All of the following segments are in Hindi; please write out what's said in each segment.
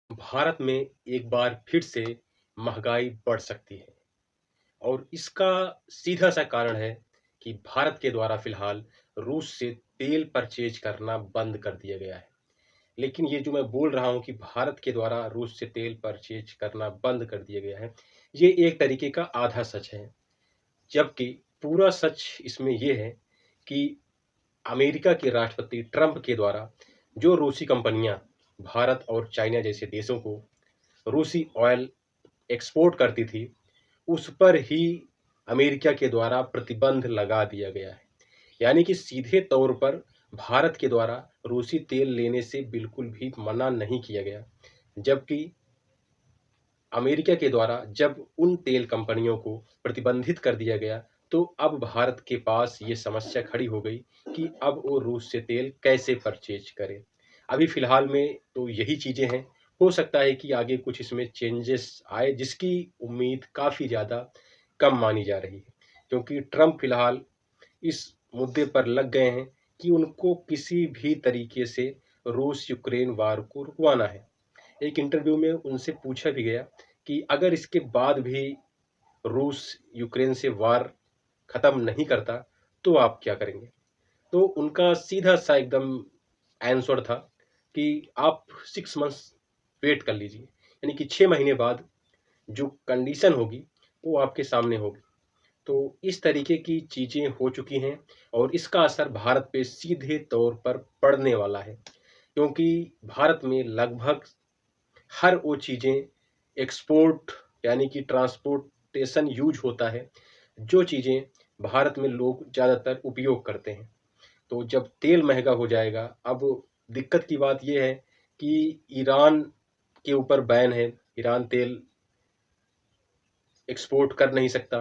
भारत में एक बार फिर से महंगाई बढ़ सकती है और इसका सीधा सा कारण है कि भारत के द्वारा फिलहाल रूस से तेल परचेज करना बंद कर दिया गया है। लेकिन ये जो मैं बोल रहा हूँ कि भारत के द्वारा रूस से तेल परचेज करना बंद कर दिया गया है, ये एक तरीके का आधा सच है। जबकि पूरा सच इसमें ये है कि अमेरिका के राष्ट्रपति ट्रंप के द्वारा जो रूसी कंपनियां भारत और चाइना जैसे देशों को रूसी ऑयल एक्सपोर्ट करती थी, उस पर ही अमेरिका के द्वारा प्रतिबंध लगा दिया गया है। यानी कि सीधे तौर पर भारत के द्वारा रूसी तेल लेने से बिल्कुल भी मना नहीं किया गया। जबकि अमेरिका के द्वारा जब उन तेल कंपनियों को प्रतिबंधित कर दिया गया, तो अब भारत के पास ये समस्या खड़ी हो गई कि अब वो रूस से तेल कैसे परचेज करे। अभी फ़िलहाल में तो यही चीज़ें हैं। हो सकता है कि आगे कुछ इसमें चेंजेस आए, जिसकी उम्मीद काफ़ी ज़्यादा कम मानी जा रही है। क्योंकि ट्रंप फ़िलहाल इस मुद्दे पर लग गए हैं कि उनको किसी भी तरीके से रूस-यूक्रेन वार को रुकवाना है। एक इंटरव्यू में उनसे पूछा भी गया कि अगर इसके बाद भी रूस यूक्रेन से वार खत्म नहीं करता, तो आप क्या करेंगे? तो उनका सीधा-सा एकदम आंसर था कि आप 6 मंथ्स वेट कर लीजिए। यानी कि 6 महीने बाद जो कंडीशन होगी, वो आपके सामने होगी। तो इस तरीके की चीज़ें हो चुकी हैं और इसका असर भारत पे सीधे तौर पर पड़ने वाला है। क्योंकि भारत में लगभग हर वो चीज़ें एक्सपोर्ट यानी कि ट्रांसपोर्टेशन यूज होता है, जो चीज़ें भारत में लोग ज़्यादातर उपयोग करते हैं। तो जब तेल महँगा हो जाएगा, अब दिक्कत की बात ये है कि ईरान के ऊपर बैन है, ईरान तेल एक्सपोर्ट कर नहीं सकता।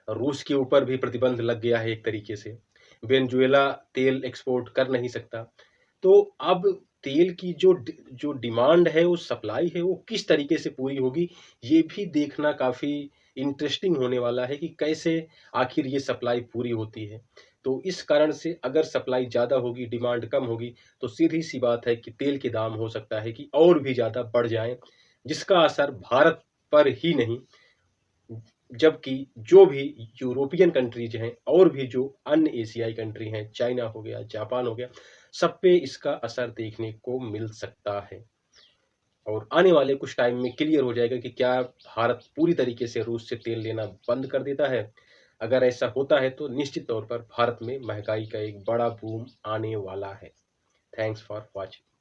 रूस के ऊपर भी प्रतिबंध लग गया है एक तरीके से। वेनेजुएला तेल एक्सपोर्ट कर नहीं सकता। तो अब तेल की जो डिमांड है, वो सप्लाई है, वो किस तरीके से पूरी होगी, ये भी देखना काफ़ी इंटरेस्टिंग होने वाला है कि कैसे आखिर ये सप्लाई पूरी होती है। तो इस कारण से अगर सप्लाई ज़्यादा होगी, डिमांड कम होगी, तो सीधी-सी बात है कि तेल के दाम हो सकता है कि और भी ज़्यादा बढ़ जाएँ, जिसका असर भारत पर ही नहीं, जबकि जो भी यूरोपियन कंट्रीज हैं और भी जो अन्य एशियाई कंट्री हैं, चाइना हो गया, जापान हो गया, सब पे इसका असर देखने को मिल सकता है। और आने वाले कुछ टाइम में क्लियर हो जाएगा कि क्या भारत पूरी तरीके से रूस से तेल लेना बंद कर देता है। अगर ऐसा होता है तो निश्चित तौर पर भारत में महंगाई का एक बड़ा बूम आने वाला है। Thanks for watching.